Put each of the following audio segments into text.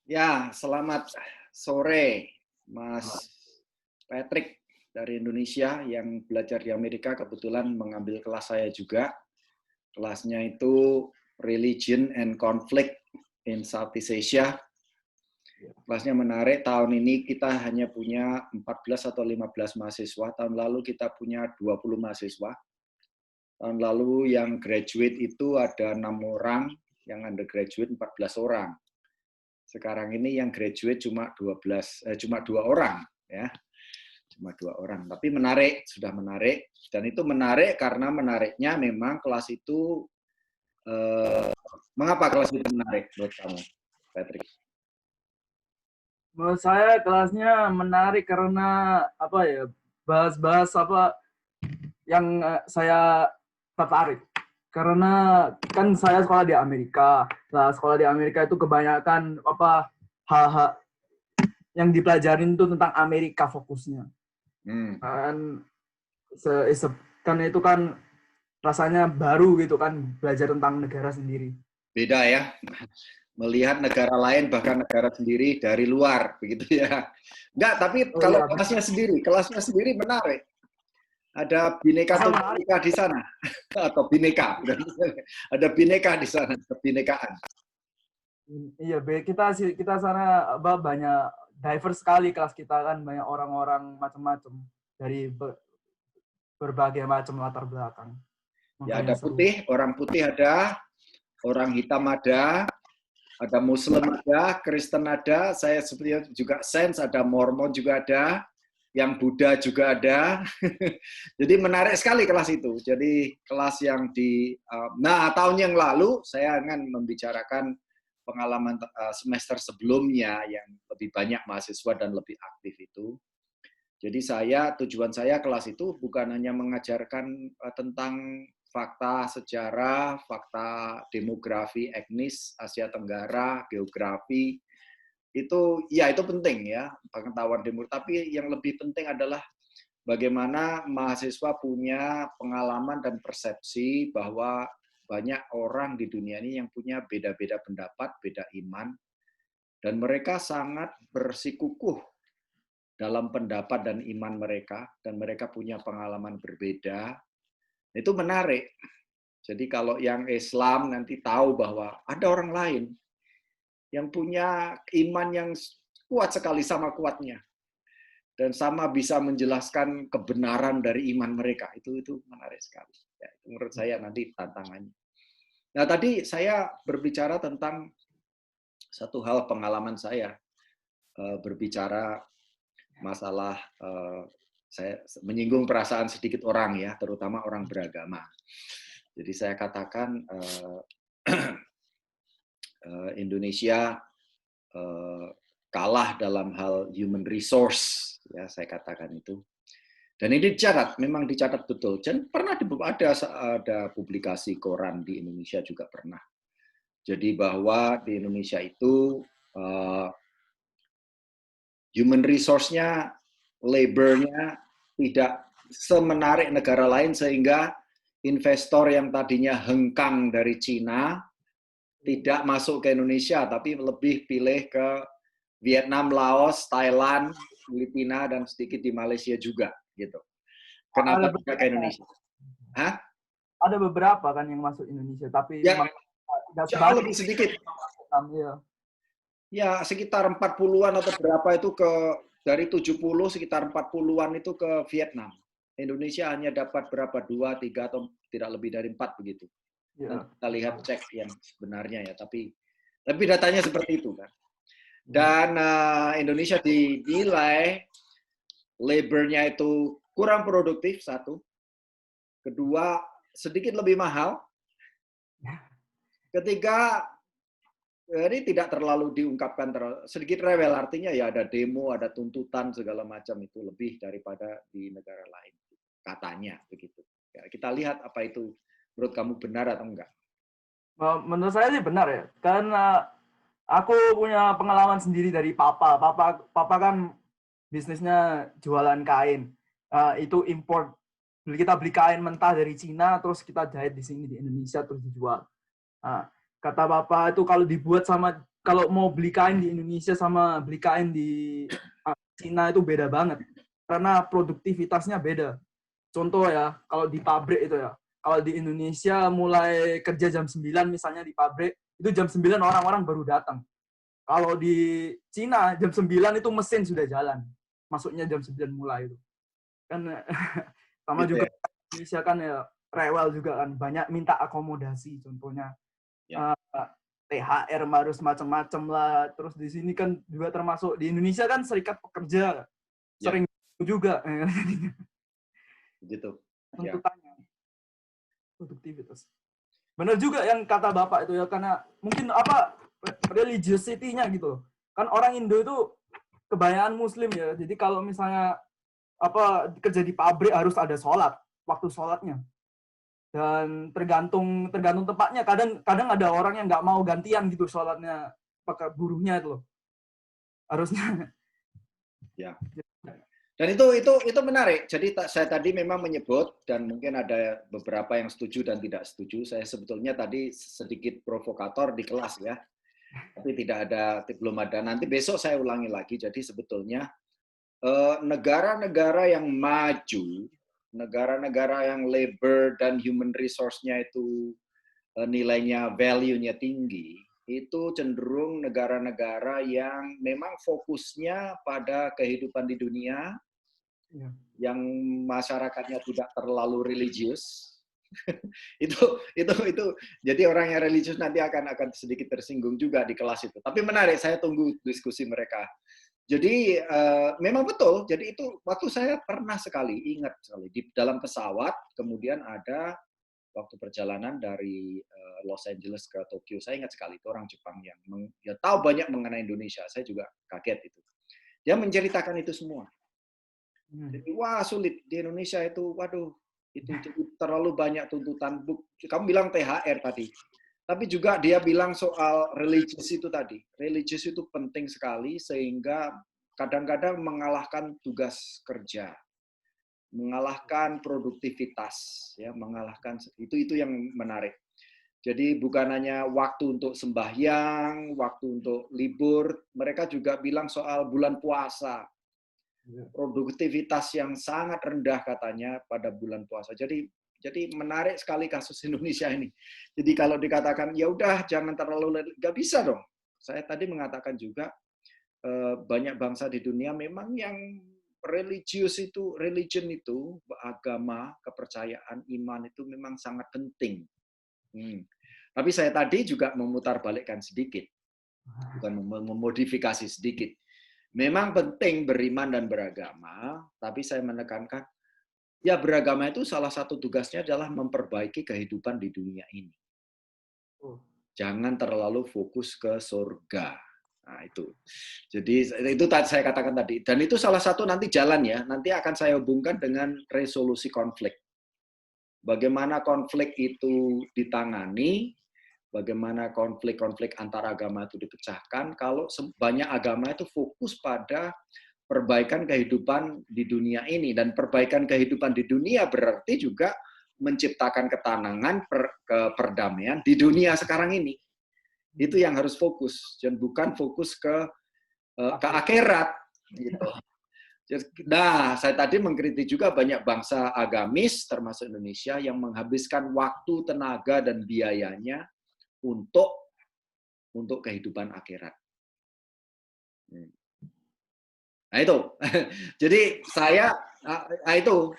Ya, selamat sore, Mas Patrick dari Indonesia yang belajar di Amerika. Kebetulan mengambil kelas saya juga. Kelasnya itu Religion and Conflict in Southeast Asia. Kelasnya menarik. Tahun ini kita hanya punya 14 atau 15 mahasiswa. Tahun lalu kita punya 20 mahasiswa. Tahun lalu yang graduate itu ada 6 orang, yang undergraduate 14 orang. Sekarang ini yang graduate cuma 2 orang, ya. Cuma 2 orang. Tapi menarik, sudah menarik. Dan itu menarik karena menariknya memang kelas itu mengapa kelas itu menarik buat kamu, Patrick? Menurut saya kelasnya menarik karena apa ya, bahas-bahas apa yang saya tertarik. Karena kan saya sekolah di Amerika. Nah, sekolah di Amerika itu kebanyakan apa hal-hal yang dipelajarin itu tentang Amerika fokusnya. Kan kan itu kan rasanya baru gitu kan, belajar tentang negara sendiri. Beda ya, melihat negara lain bahkan negara sendiri dari luar, begitu ya. Enggak, tapi kalau kelasnya sendiri menarik. Ada Bhinneka Tunggal Ika di sana, atau Bhinneka, ada Bhinneka di sana, kebinekaan. Iya, kita sana banyak diverse sekali kelas kita kan, banyak orang-orang macam-macam dari berbagai macam latar belakang. Ya, ada putih, orang putih ada, orang hitam ada Muslim ada, Kristen ada, saya seperti juga Saints ada, Mormon juga ada, yang Buddha juga ada. Jadi menarik sekali kelas itu. Jadi kelas yang nah tahun yang lalu saya akan membicarakan pengalaman semester sebelumnya yang lebih banyak mahasiswa dan lebih aktif itu. Jadi tujuan saya kelas itu bukan hanya mengajarkan tentang fakta sejarah, fakta demografi, etnis, Asia Tenggara, geografi, itu penting ya, pengetahuan demografi. Tapi yang lebih penting adalah bagaimana mahasiswa punya pengalaman dan persepsi bahwa banyak orang di dunia ini yang punya beda-beda pendapat, beda iman, dan mereka sangat bersikukuh dalam pendapat dan iman mereka, dan mereka punya pengalaman berbeda. Itu menarik. Jadi kalau yang Islam nanti tahu bahwa ada orang lain yang punya iman yang kuat sekali, sama kuatnya, dan sama bisa menjelaskan kebenaran dari iman mereka. Itu menarik sekali. Ya, itu menurut saya nanti tantangannya. Nah, tadi saya berbicara tentang satu hal pengalaman saya, berbicara masalah saya menyinggung perasaan sedikit orang ya, terutama orang beragama. Jadi saya katakan Indonesia kalah dalam hal human resource, ya saya katakan itu. Dan ini memang dicatat betul. Dan pernah ada publikasi koran di Indonesia juga pernah. Jadi bahwa di Indonesia itu human resource-nya, labor-nya tidak semenarik negara lain sehingga investor yang tadinya hengkang dari Cina tidak masuk ke Indonesia, tapi lebih pilih ke Vietnam, Laos, Thailand, Filipina, dan sedikit di Malaysia juga, gitu. Kenapa tidak ke Indonesia? Hah? Ada beberapa kan yang masuk Indonesia, tapi ya, jauh lebih sedikit. Ya, sekitar 40-an atau berapa itu dari 70 sekitar 40-an itu ke Vietnam. Indonesia hanya dapat berapa? 2, 3 atau tidak lebih dari 4 begitu. Ya. Kita lihat cek yang sebenarnya ya, tapi datanya seperti itu kan. Dan Indonesia dinilai labor-nya itu kurang produktif, satu. Kedua, sedikit lebih mahal. Ketiga, ini tidak terlalu diungkapkan, sedikit rewel, artinya ya ada demo, ada tuntutan segala macam, itu lebih daripada di negara lain, katanya begitu. Ya, kita lihat apa itu menurut kamu benar atau enggak? Menurut saya sih benar ya, karena aku punya pengalaman sendiri dari papa. Papa kan bisnisnya jualan kain. Itu import. Kita beli kain mentah dari Cina, terus kita jahit di sini di Indonesia terus dijual. Kata papa itu kalau dibuat sama kalau mau beli kain di Indonesia sama beli kain di Cina itu beda banget. Karena produktivitasnya beda. Contoh ya, kalau di pabrik itu ya. Kalau di Indonesia mulai kerja jam 9 misalnya di pabrik, itu jam 9 orang-orang baru datang. Kalau di Cina jam 9 itu mesin sudah jalan. Masuknya jam 9 mulai itu. Kan sama Gitu juga ya. Indonesia kan ya rewel juga kan, banyak minta akomodasi contohnya. Ya. THR harus macam-macam lah. Terus di sini kan juga termasuk di Indonesia kan serikat pekerja Ya. sering juga Gitu. Ya. tuntutannya produktivitas. Benar juga yang kata Bapak itu ya, karena mungkin religiosity-nya gitu. Kan orang Indo itu kebanyakan Muslim ya. Jadi kalau misalnya kerja di pabrik harus ada sholat, waktu sholatnya. Dan tergantung tempatnya. Kadang ada orang yang nggak mau gantian gitu sholatnya pakai buruhnya itu loh. Harusnya. Ya. Dan itu menarik. Jadi saya tadi memang menyebut, dan mungkin ada beberapa yang setuju dan tidak setuju. Saya sebetulnya tadi sedikit provokator di kelas ya, tapi belum ada. Nanti besok saya ulangi lagi. Jadi sebetulnya negara-negara yang maju, negara-negara yang labor dan human resource-nya itu nilainya, value-nya tinggi, itu cenderung negara-negara yang memang fokusnya pada kehidupan di dunia, yang masyarakatnya tidak terlalu religius. itu jadi orang yang religius nanti akan sedikit tersinggung juga di kelas itu. Tapi menarik, saya tunggu diskusi mereka. Jadi memang betul. Jadi itu waktu saya pernah ingat sekali di dalam pesawat, kemudian ada waktu perjalanan dari Los Angeles ke Tokyo. Saya ingat sekali itu orang Jepang yang tahu banyak mengenai Indonesia. Saya juga kaget itu. Dia menceritakan itu semua. Jadi wah sulit di Indonesia itu, waduh itu terlalu banyak tuntutan. Kamu bilang THR tadi. Tapi juga dia bilang soal religius itu tadi. Religius itu penting sekali sehingga kadang-kadang mengalahkan tugas kerja, mengalahkan produktivitas, ya, mengalahkan itu yang menarik. Jadi bukan hanya waktu untuk sembahyang, waktu untuk libur, mereka juga bilang soal bulan puasa. Produktivitas yang sangat rendah katanya pada bulan puasa. Jadi menarik sekali kasus Indonesia ini. Jadi kalau dikatakan ya udah jangan terlalu, nggak bisa dong. Saya tadi mengatakan juga banyak bangsa di dunia memang yang religion itu, agama, kepercayaan, iman itu memang sangat penting. Tapi saya tadi juga memutarbalikkan sedikit, bukan memodifikasi sedikit. Memang penting beriman dan beragama, tapi saya menekankan, ya beragama itu salah satu tugasnya adalah memperbaiki kehidupan di dunia ini. Jangan terlalu fokus ke surga. Nah, itu. Jadi itu saya katakan tadi. Dan itu salah satu nanti jalan ya. Nanti akan saya hubungkan dengan resolusi konflik. Bagaimana konflik itu ditangani, bagaimana konflik-konflik antar agama itu dipecahkan, kalau banyak agama itu fokus pada perbaikan kehidupan di dunia ini. Dan perbaikan kehidupan di dunia berarti juga menciptakan ketenangan, perdamaian di dunia sekarang ini. Itu yang harus fokus, dan bukan fokus ke akhirat. Gitu. Nah, saya tadi mengkritik juga banyak bangsa agamis, termasuk Indonesia, yang menghabiskan waktu, tenaga, dan biayanya untuk kehidupan akhirat. Nah itu, jadi saya itu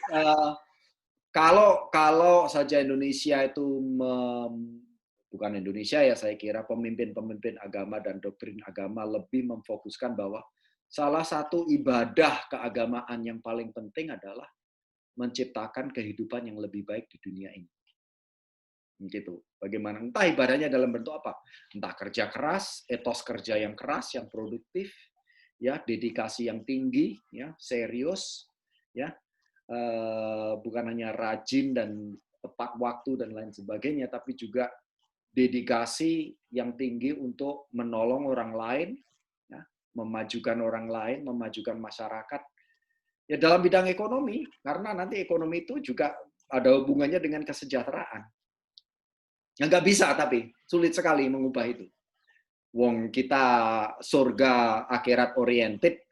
kalau saja Indonesia itu bukan Indonesia ya, saya kira pemimpin-pemimpin agama dan doktrin agama lebih memfokuskan bahwa salah satu ibadah keagamaan yang paling penting adalah menciptakan kehidupan yang lebih baik di dunia ini. Gitu. Bagaimana? Entah ibadahnya dalam bentuk apa. Entah kerja keras, etos kerja yang keras, yang produktif, ya, dedikasi yang tinggi, ya, serius, ya, bukan hanya rajin dan tepat waktu dan lain sebagainya, tapi juga dedikasi yang tinggi untuk menolong orang lain, ya, memajukan orang lain, memajukan masyarakat. Ya dalam bidang ekonomi, karena nanti ekonomi itu juga ada hubungannya dengan kesejahteraan. Nggak bisa, tapi sulit sekali mengubah itu. Wong kita surga akhirat oriented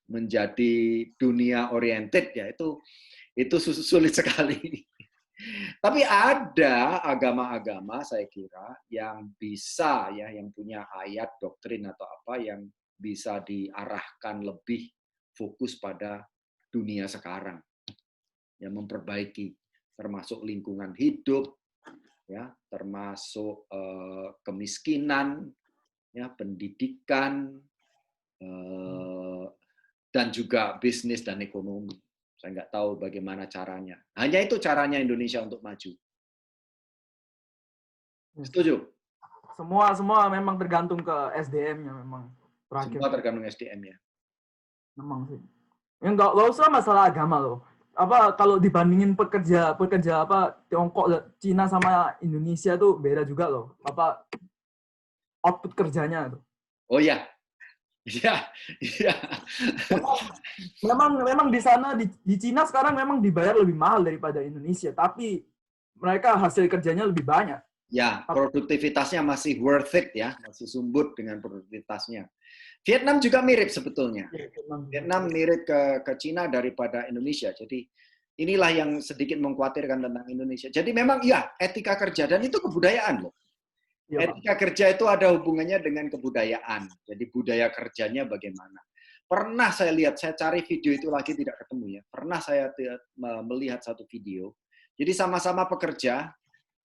menjadi dunia oriented ya itu sulit sekali. Tapi ada agama-agama saya kira yang bisa ya, yang punya ayat, doktrin atau apa yang bisa diarahkan lebih fokus pada dunia sekarang, yang memperbaiki, termasuk lingkungan hidup, ya, termasuk kemiskinan, ya, pendidikan, dan juga bisnis dan ekonomi. Saya nggak tahu bagaimana caranya. Hanya itu caranya Indonesia untuk maju. Setuju? Semua memang tergantung ke SDM-nya memang. Terakhir. Semua tergantung SDM ya. Memang sih. Ya nggak usah masalah agama loh. Apa kalau dibandingin pekerja apa Tiongkok, Cina sama Indonesia tuh beda juga loh. Apa output kerjanya tuh. Oh ya, iya, iya. Memang di sana di Cina sekarang memang dibayar lebih mahal daripada Indonesia, tapi mereka hasil kerjanya lebih banyak. Ya, produktivitasnya masih worth it ya, masih sumbut dengan produktivitasnya. Vietnam juga mirip sebetulnya. Vietnam mirip ke Cina daripada Indonesia. Jadi inilah yang sedikit mengkhawatirkan tentang Indonesia. Jadi memang ya etika kerja dan itu kebudayaan loh. Ya, etika kerja itu ada hubungannya dengan kebudayaan. Jadi budaya kerjanya bagaimana. Pernah saya lihat, saya cari video itu lagi tidak ketemu ya. Pernah saya melihat satu video. Jadi sama-sama pekerja,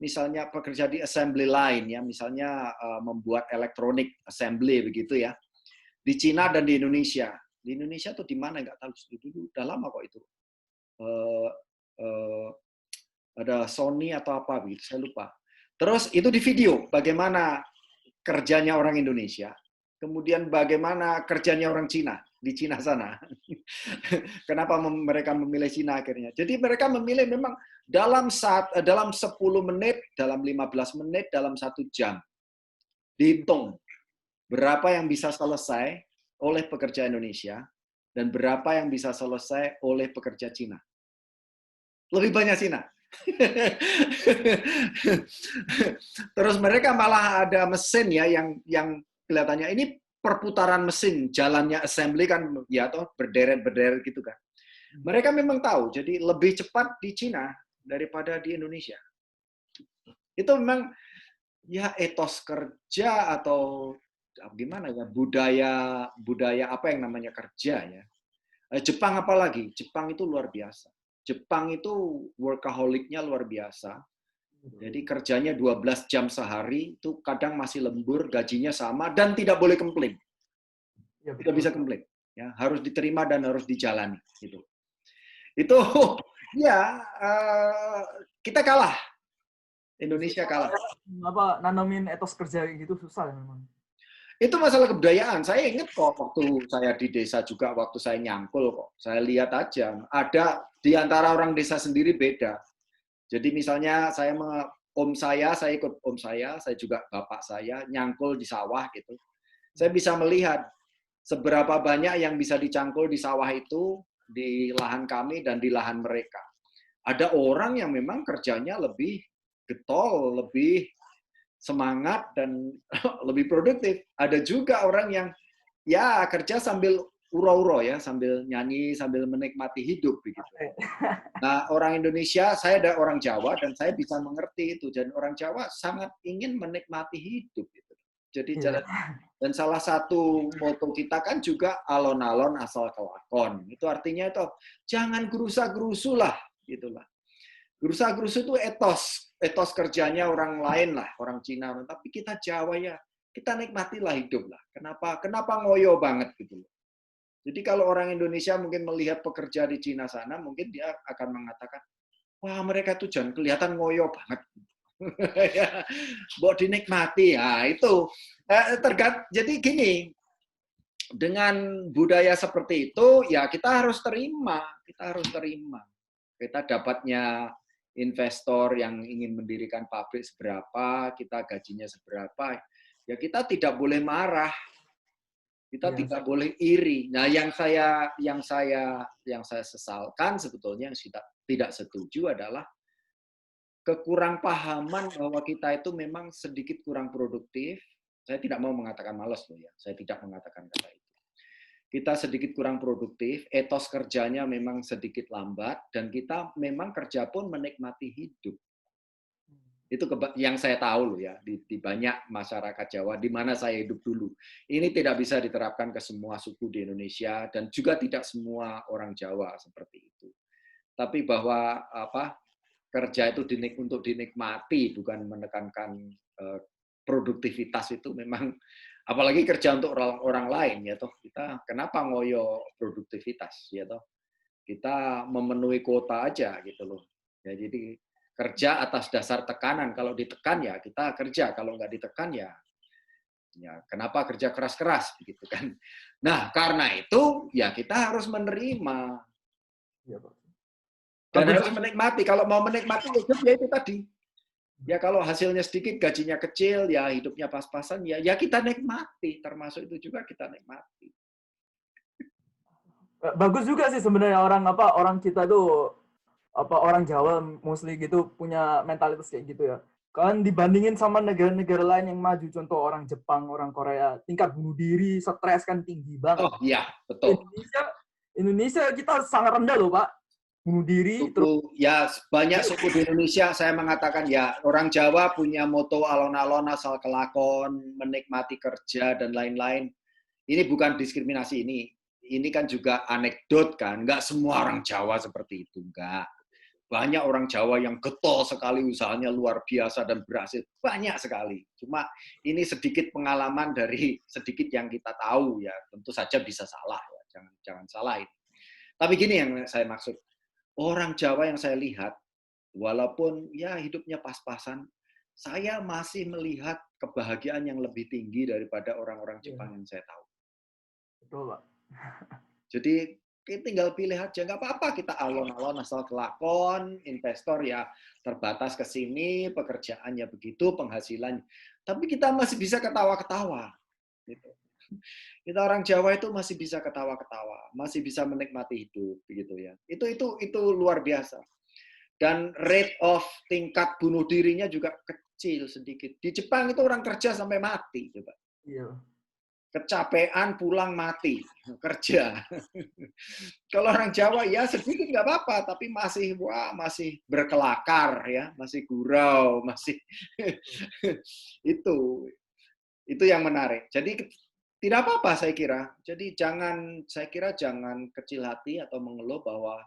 misalnya pekerja di assembly line ya, misalnya membuat elektronik assembly begitu ya. Di Cina dan di Indonesia. Di Indonesia tuh di mana nggak tahu dulu, udah lama kok itu. Ada Sony atau apa begitu, saya lupa. Terus itu di video bagaimana kerjanya orang Indonesia, kemudian bagaimana kerjanya orang Cina di Cina sana. Kenapa mereka memilih Cina akhirnya? Jadi mereka memilih memang dalam 10 menit, dalam 15 menit, dalam 1 jam. Dihitung berapa yang bisa selesai oleh pekerja Indonesia dan berapa yang bisa selesai oleh pekerja Cina. Lebih banyak Cina. Terus mereka malah ada mesin ya yang kelihatannya ini perputaran mesin, jalannya assembly kan ya toh berderet-berderet gitu kan. Mereka memang tahu, jadi lebih cepat di Cina daripada di Indonesia. Itu memang ya etos kerja atau gimana ya, budaya apa yang namanya kerja ya. Jepang apalagi, Jepang itu luar biasa. Jepang itu workaholic-nya luar biasa. Jadi kerjanya 12 jam sehari, itu kadang masih lembur, gajinya sama, dan tidak boleh komplain. Tidak bisa komplain. Ya, harus diterima dan harus dijalani. Gitu. Itu, ya, kita kalah. Indonesia kalah. Apa, nanamin etos kerja gitu susah ya memang. Itu masalah kebudayaan. Saya ingat kok waktu saya di desa juga, waktu saya nyangkul kok. Saya lihat aja, ada di antara orang desa sendiri beda. Jadi misalnya om saya ikut om saya juga bapak saya nyangkul di sawah gitu. Saya bisa melihat seberapa banyak yang bisa dicangkul di sawah itu, di lahan kami dan di lahan mereka. Ada orang yang memang kerjanya lebih getol, lebih semangat dan lebih produktif. Ada juga orang yang ya kerja sambil uro-uro ya, sambil nyanyi, sambil menikmati hidup begitu. Nah, orang Indonesia, saya ada orang Jawa dan saya bisa mengerti itu. Dan orang Jawa sangat ingin menikmati hidup gitu. Jadi dan salah satu moto kita kan juga alon-alon asal kelakon. Itu artinya itu jangan gerusa-gerusu lah gitulah. Gerusa-gerusu itu etos kerjanya orang lain lah, orang Cina. Tapi kita Jawa ya, kita nikmatilah hidup lah. Kenapa ngoyo banget gitu loh. Jadi kalau orang Indonesia mungkin melihat pekerja di Cina sana, mungkin dia akan mengatakan, wah mereka tuh jangan kelihatan ngoyo banget. Buat dinikmati, ya itu. Jadi gini, dengan budaya seperti itu, ya kita harus terima. Kita dapatnya investor yang ingin mendirikan pabrik seberapa, kita gajinya seberapa, ya kita tidak boleh marah, kita tidak boleh iri. Nah, yang saya sesalkan sebetulnya, yang tidak setuju adalah kekurangpahaman bahwa kita itu memang sedikit kurang produktif, Saya tidak mau mengatakan malas loh ya, saya tidak mengatakan kata itu. Kita sedikit kurang produktif, etos kerjanya memang sedikit lambat, dan kita memang kerja pun menikmati hidup. Itu yang saya tahu loh ya, di banyak masyarakat Jawa, di mana saya hidup dulu. Ini tidak bisa diterapkan ke semua suku di Indonesia, dan juga tidak semua orang Jawa seperti itu. Tapi bahwa kerja itu untuk dinikmati, bukan menekankan produktivitas, itu memang, apalagi kerja untuk orang lain ya toh, kita kenapa ngoyo produktivitas ya toh, kita memenuhi kuota aja gitu loh ya. Jadi kerja atas dasar tekanan, kalau ditekan ya kita kerja, kalau nggak ditekan ya kenapa kerja keras-keras begitu kan. Nah karena itu ya kita harus menerima dan harus menikmati. Kalau mau menikmati hidup ya itu tadi. Ya kalau hasilnya sedikit, gajinya kecil, ya hidupnya pas-pasan, ya kita nikmati. Termasuk itu juga kita nikmati. Bagus juga sih sebenarnya orang kita tuh orang Jawa mostly gitu punya mentalitas kayak gitu ya. Kan dibandingin sama negara-negara lain yang maju, contoh orang Jepang, orang Korea, tingkat bunuh diri, stres kan tinggi banget. Oh iya, betul. Indonesia kita sangat rendah loh Pak. Bunuh diri. Ya banyak suku di Indonesia, saya mengatakan ya orang Jawa punya moto alon-alon asal kelakon, menikmati kerja dan lain-lain. Ini bukan diskriminasi, ini kan juga anekdot kan, nggak semua orang Jawa seperti itu, nggak. Banyak orang Jawa yang getol sekali, usahanya luar biasa dan berhasil, banyak sekali. Cuma ini sedikit pengalaman dari sedikit yang kita tahu ya, tentu saja bisa salah ya, jangan salah ini. Tapi gini yang saya maksud, orang Jawa yang saya lihat, walaupun ya hidupnya pas-pasan, saya masih melihat kebahagiaan yang lebih tinggi daripada orang-orang Jepang yang saya tahu. Betul, Pak. Jadi tinggal pilih aja, nggak apa-apa kita alon-alon asal kelakon, investor ya terbatas ke sini, pekerjaannya begitu, penghasilan. Tapi kita masih bisa ketawa-ketawa. Gitu. Kita orang Jawa itu masih bisa ketawa-ketawa, masih bisa menikmati hidup, begitu ya. Itu luar biasa. Dan rate of tingkat bunuh dirinya juga kecil sedikit. Di Jepang itu orang kerja sampai mati, coba. Iya. Kecapean pulang mati kerja. Kalau orang Jawa ya sedikit nggak apa-apa, tapi masih berkelakar ya, masih gurau, masih itu yang menarik. Jadi tidak apa-apa saya kira. Jadi saya kira jangan kecil hati atau mengeluh bahwa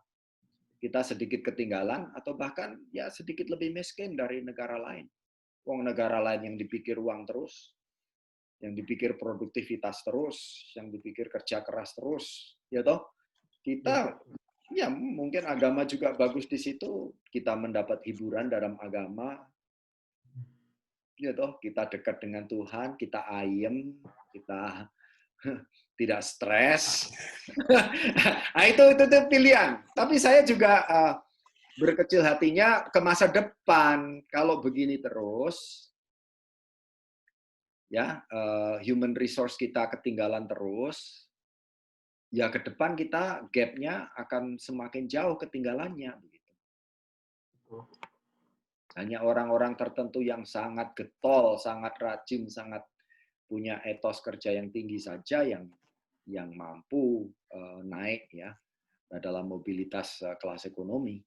kita sedikit ketinggalan atau bahkan ya sedikit lebih miskin dari negara lain. Negara lain yang dipikir uang terus, yang dipikir produktivitas terus, yang dipikir kerja keras terus, ya toh. Kita ya mungkin agama juga bagus di situ, kita mendapat hiburan dalam agama. Ya toh, kita dekat dengan Tuhan, kita ayem, kita tidak stres. Nah, itu pilihan. Tapi saya juga berkecil hatinya ke masa depan. Kalau begini terus, ya human resource kita ketinggalan terus, ya ke depan kita gap-nya akan semakin jauh ketinggalannya. Begitu. Hanya orang-orang tertentu yang sangat getol, sangat rajin, sangat punya etos kerja yang tinggi saja yang mampu naik ya dalam mobilitas kelas ekonomi.